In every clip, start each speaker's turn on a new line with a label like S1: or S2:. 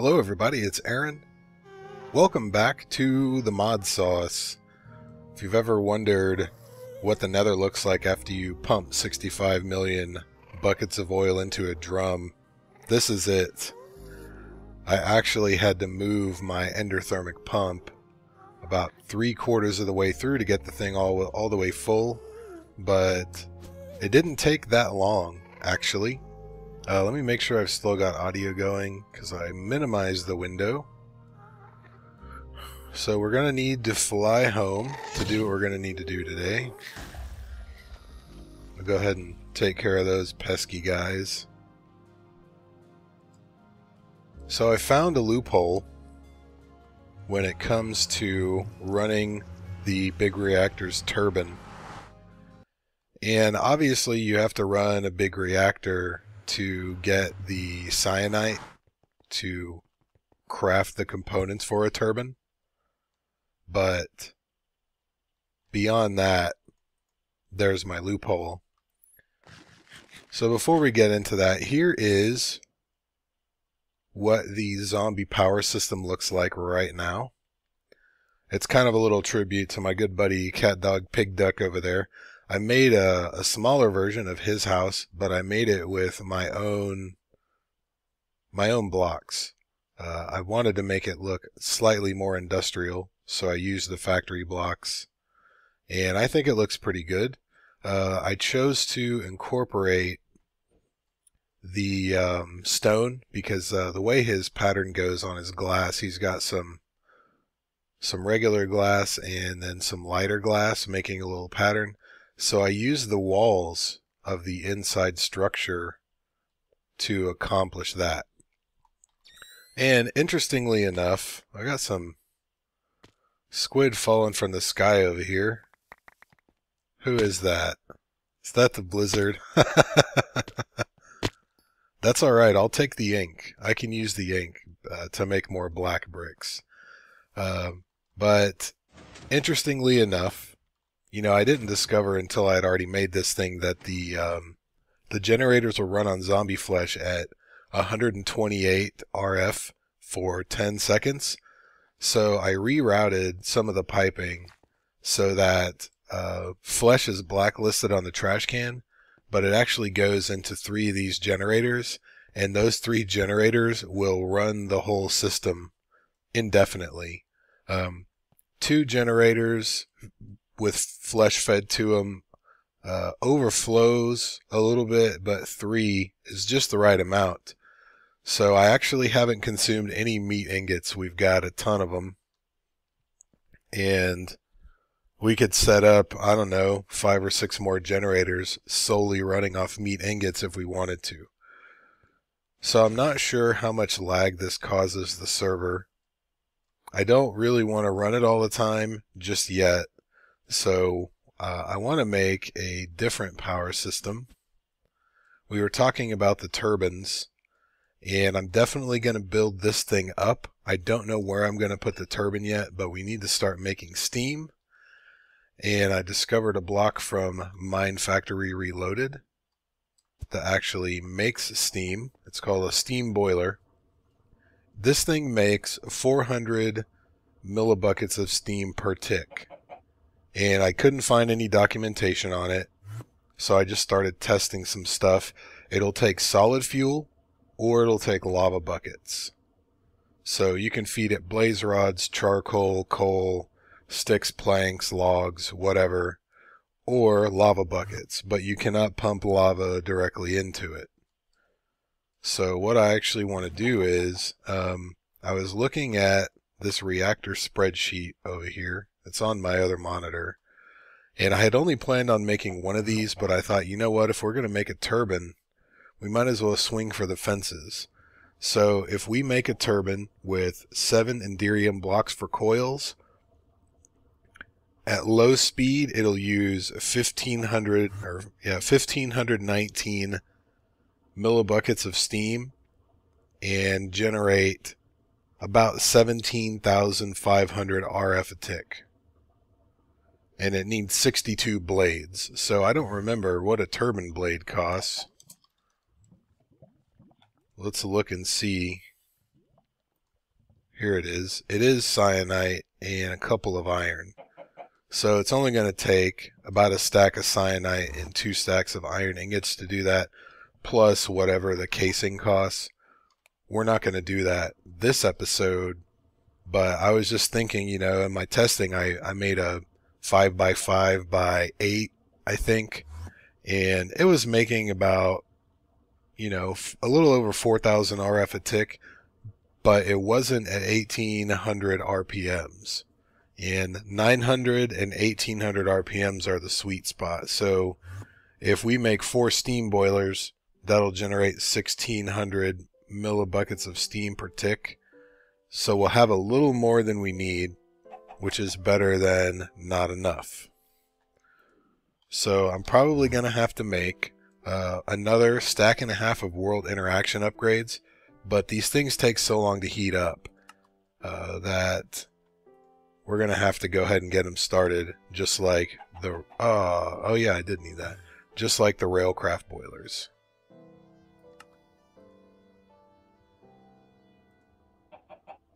S1: Hello everybody, it's Aaron. Welcome back to the ModSauce. If you've ever wondered what the nether looks like after you pump 65 million buckets of oil into a drum, this is it. I actually had to move my endothermic pump about 3/4 of the way through to get the thing all the way full, but it didn't take that long, actually. Let me make sure I've still got audio going, because I minimized the window. So we're going to need to fly home to do what we're going to need to do today. I'll go ahead and take care of those pesky guys. So I found a loophole when it comes to running the big reactor's turbine. And obviously you have to run a big reactor to get the cyanite to craft the components for a turbine. But beyond that, there's my loophole. So before we get into that, here is what the zombie power system looks like right now. It's kind of a little tribute to my good buddy Cat Dog Pig Duck over there. I made a smaller version of his house, but I made it with my own blocks. I wanted to make it look slightly more industrial, so I used the factory blocks, and I think it looks pretty good. I chose to incorporate the stone because the way his pattern goes on his glass, he's got some regular glass and then some lighter glass making a little pattern. So I used the walls of the inside structure to accomplish that. And interestingly enough, I got some squid falling from the sky over here. Who is that? Is that the blizzard? That's alright, I'll take the ink. I can use the ink to make more black bricks. But interestingly enough, you know, I didn't discover until I had already made this thing that the generators will run on zombie flesh at 128 RF for 10 seconds. So I rerouted some of the piping so that flesh is blacklisted on the trash can, but it actually goes into 3 of these generators, and those 3 generators will run the whole system indefinitely. 2 generators with flesh fed to them overflows a little bit, but 3 is just the right amount. So I actually haven't consumed any meat ingots. We've got a ton of them, and we could set up, I don't know, 5 or 6 more generators solely running off meat ingots if we wanted to. So I'm not sure how much lag this causes the server. I don't really want to run it all the time just yet. So I want to make a different power system. We were talking about the turbines, and I'm definitely going to build this thing up. I don't know where I'm going to put the turbine yet, but we need to start making steam. And I discovered a block from Mine Factory Reloaded that actually makes steam. It's called a steam boiler. This thing makes 400 millibuckets of steam per tick. And I couldn't find any documentation on it, so I just started testing some stuff. It'll take solid fuel, or it'll take lava buckets. So you can feed it blaze rods, charcoal, coal, sticks, planks, logs, whatever, or lava buckets, but you cannot pump lava directly into it. So what I actually want to do is, I was looking at this reactor spreadsheet over here. It's on my other monitor. And I had only planned on making one of these, but I thought, you know what, if we're going to make a turbine, we might as well swing for the fences. So if we make a turbine with 7 Enderium blocks for coils, at low speed it'll use 1519 millibuckets of steam and generate about 17,500 RF a tick. And it needs 62 blades. So I don't remember what a turbine blade costs. Let's look and see. Here it is. It is cyanite and a couple of iron. So it's only going to take about a stack of cyanite and 2 stacks of iron ingots to do that, plus whatever the casing costs. We're not going to do that this episode, but I was just thinking, you know, in my testing, I made a 5x5x8, I think, and it was making about, you know, a little over 4,000 RF a tick, but it wasn't at 1,800 RPMs. And 900 and 1,800 RPMs are the sweet spot. So if we make 4 steam boilers, that'll generate 1,600 millibuckets of steam per tick. So we'll have a little more than we need, which is better than not enough. So I'm probably going to have to make another stack and a half of world interaction upgrades, but these things take so long to heat up that we're going to have to go ahead and get them started, just like the... oh yeah, I did need that. Just like the Railcraft boilers.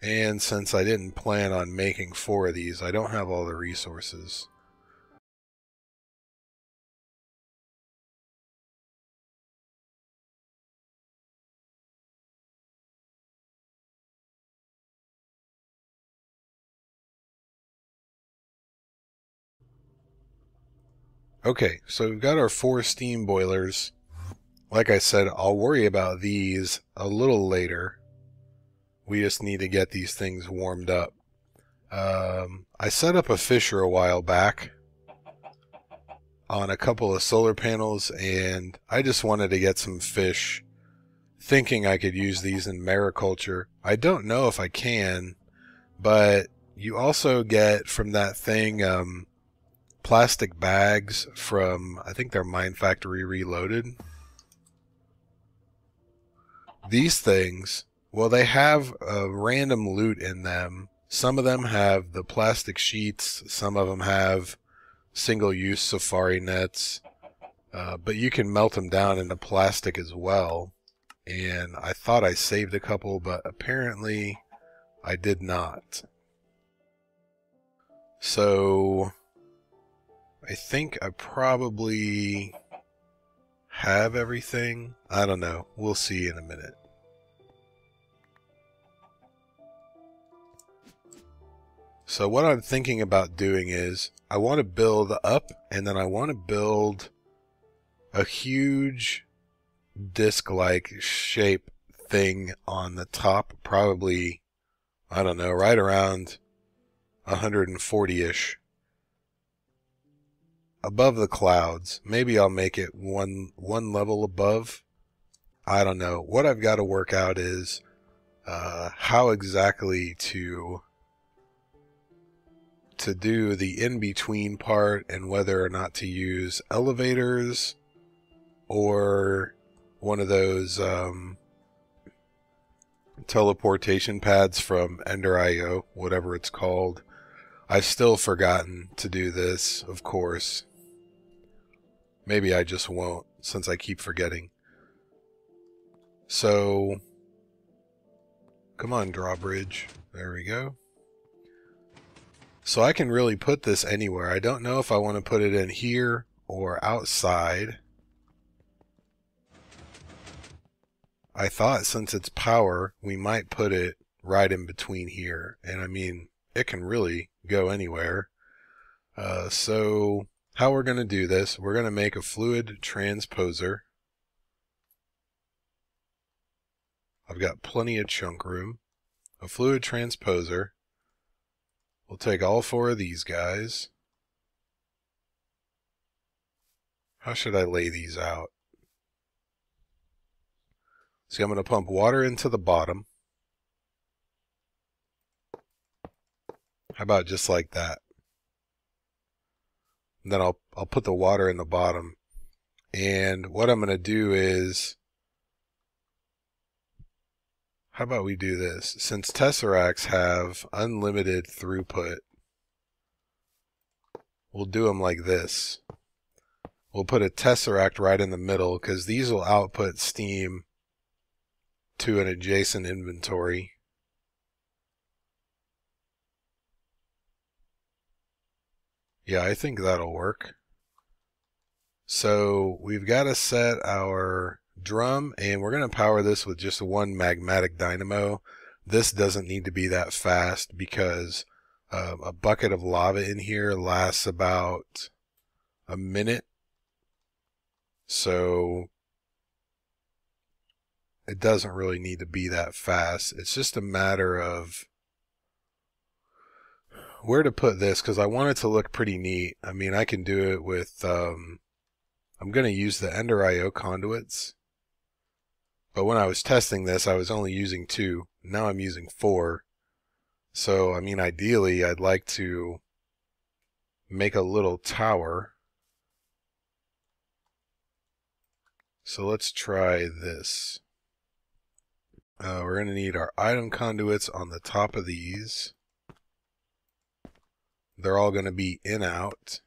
S1: And since I didn't plan on making 4 of these, I don't have all the resources. Okay, so we've got our 4 steam boilers. Like I said, I'll worry about these a little later. We just need to get these things warmed up. I set up a fisher a while back on a couple of solar panels, and I just wanted to get some fish, thinking I could use these in mariculture. I don't know if I can, but you also get from that thing plastic bags from, I think they're Mine Factory Reloaded. These things, well, they have a random loot in them. Some of them have the plastic sheets, some of them have single-use safari nets, but you can melt them down into plastic as well. And I thought I saved a couple, but apparently I did not. So I think I probably have everything. I don't know. We'll see in a minute. So what I'm thinking about doing is I want to build up, and then I want to build a huge disc-like shape thing on the top, probably, I don't know, right around 140-ish. Above the clouds. Maybe I'll make it one level above. I don't know. What I've got to work out is how exactly to do the in-between part, and whether or not to use elevators or one of those teleportation pads from Ender.io, whatever it's called. I've still forgotten to do this, of course. Maybe I just won't, since I keep forgetting. So, come on, drawbridge. There we go. So I can really put this anywhere. I don't know if I want to put it in here or outside. I thought since it's power, we might put it right in between here. And I mean, it can really go anywhere. So how we're going to do this, we're going to make a fluid transposer. I've got plenty of chunk room. A fluid transposer. We'll take all 4 of these guys. How should I lay these out? So I'm going to pump water into the bottom. How about just like that? And then I'll put the water in the bottom. And what I'm going to do is, how about we do this? Since Tesseracts have unlimited throughput, we'll do them like this. We'll put a Tesseract right in the middle, because these will output steam to an adjacent inventory. Yeah, I think that'll work. So we've got to set our drum, and we're going to power this with just one magmatic dynamo. This doesn't need to be that fast because a bucket of lava in here lasts about a minute. So it doesn't really need to be that fast. It's just a matter of where to put this, because I want it to look pretty neat. I mean, I can do it with, I'm going to use the Ender IO conduits. But when I was testing this, I was only using 2. Now I'm using 4. So, I mean, ideally, I'd like to make a little tower. So let's try this. We're going to need our item conduits on the top of these. They're all going to be in-out.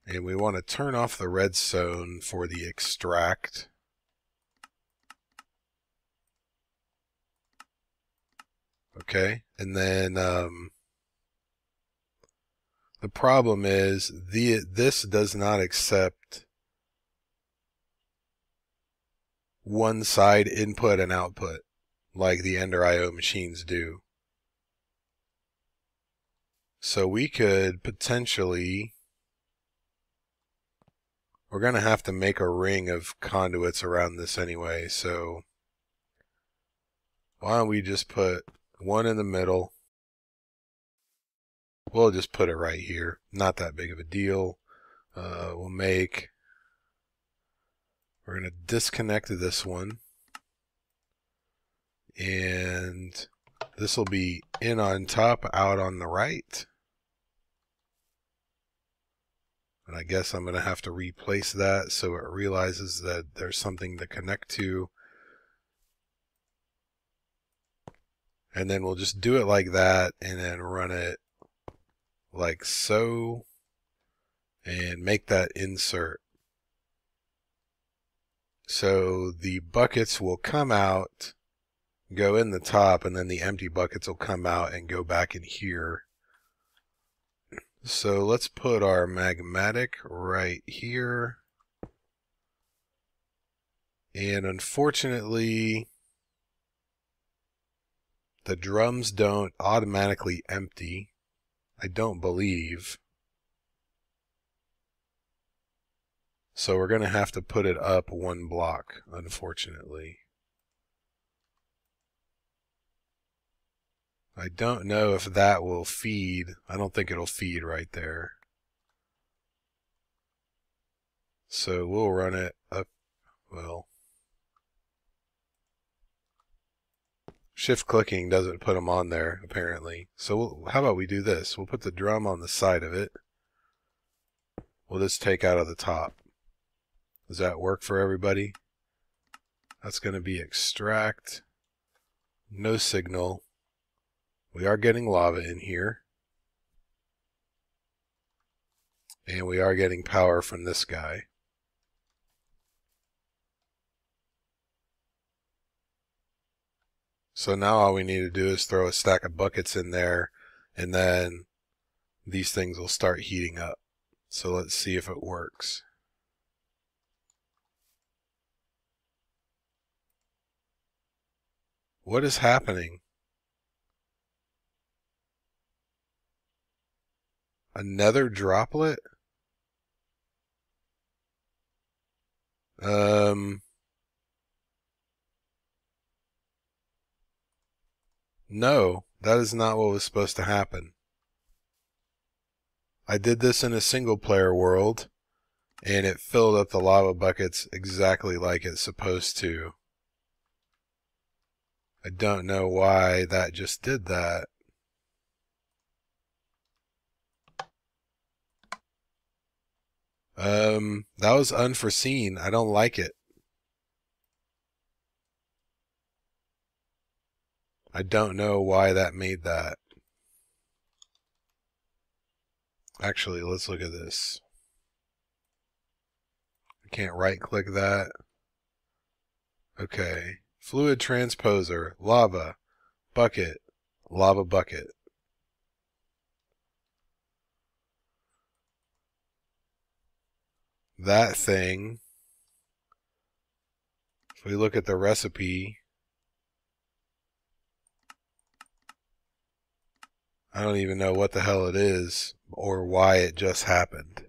S1: And we want to turn off the redstone for the extract. Okay, and then the problem is this does not accept one side input and output like the Ender IO machines do. So we could potentially, we're going to have to make a ring of conduits around this anyway, so why don't we just put one in the middle. We'll just put it right here. Not that big of a deal. We're going to disconnect this one. And this will be in on top, out on the right. And I guess I'm going to have to replace that so it realizes that there's something to connect to. And then we'll just do it like that and then run it like so and make that insert. So the buckets will come out, go in the top, and then the empty buckets will come out and go back in here. So let's put our magmatic right here. And unfortunately, the drums don't automatically empty. I don't believe. So we're going to have to put it up one block, unfortunately. I don't know if that will feed. I don't think it'll feed right there. So we'll run it up. Well, shift clicking doesn't put them on there, apparently. So how about we do this? We'll put the drum on the side of it. We'll just take out of the top. Does that work for everybody? That's going to be extract. No signal. We are getting lava in here. And we are getting power from this guy. So now all we need to do is throw a stack of buckets in there, and then these things will start heating up. So let's see if it works. What is happening? Another droplet? No, that is not what was supposed to happen. I did this in a single player world, and it filled up the lava buckets exactly like it's supposed to. I don't know why that just did that. That was unforeseen. I don't like it. I don't know why that made that. Actually, let's look at this. I Can't right click that. Okay. Fluid transposer, lava, bucket, lava bucket. That thing, if we look at the recipe, I don't even know what the hell it is or why it just happened.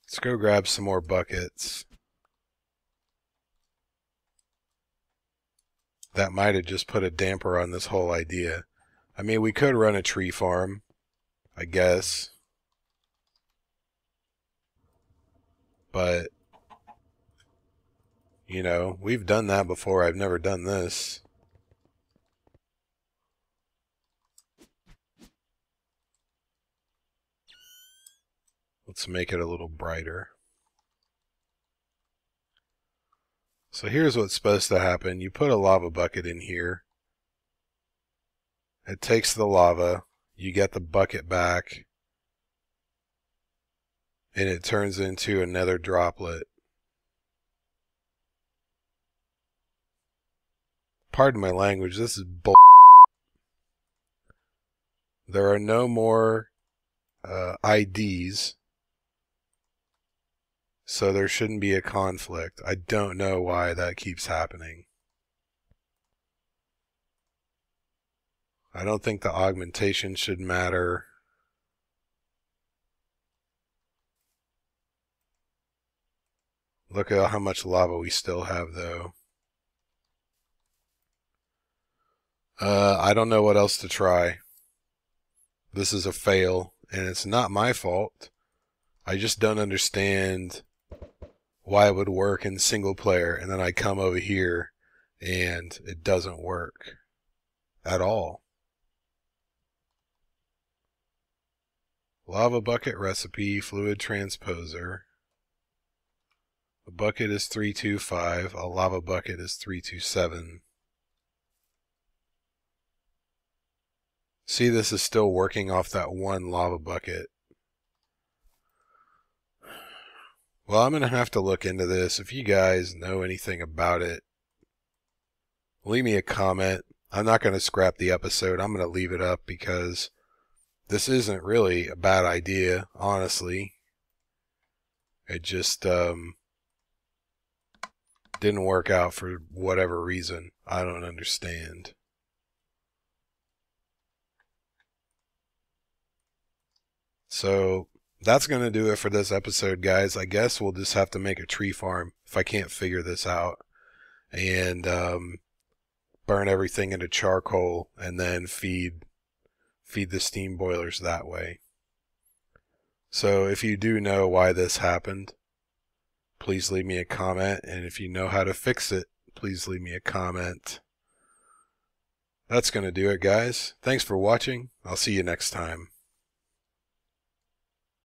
S1: Let's go grab some more buckets. That might have just put a damper on this whole idea. I mean, we could run a tree farm, I guess. But, you know, we've done that before. I've never done this. Let's make it a little brighter. So here's what's supposed to happen. You put a lava bucket in here. It takes the lava. You get the bucket back. And it turns into another droplet. Pardon my language, this is bull. There are no more IDs. So there shouldn't be a conflict. I don't know why that keeps happening. I don't think the augmentation should matter. Look at how much lava we still have, though. I don't know what else to try. This is a fail, and it's not my fault. I just don't understand why it would work in single player, and then I come over here and it doesn't work at all. Lava bucket recipe, fluid transposer. A bucket is 325, a lava bucket is 327. See, this is still working off that one lava bucket. Well, I'm going to have to look into this. If you guys know anything about it, leave me a comment. I'm not going to scrap the episode. I'm going to leave it up because this isn't really a bad idea, honestly. It just didn't work out for whatever reason. I don't understand. So that's going to do it for this episode, guys. I guess we'll just have to make a tree farm if I can't figure this out. And burn everything into charcoal and then feed the steam boilers that way. So if you do know why this happened, please leave me a comment. And if you know how to fix it, please leave me a comment. That's going to do it, guys. Thanks for watching. I'll see you next time.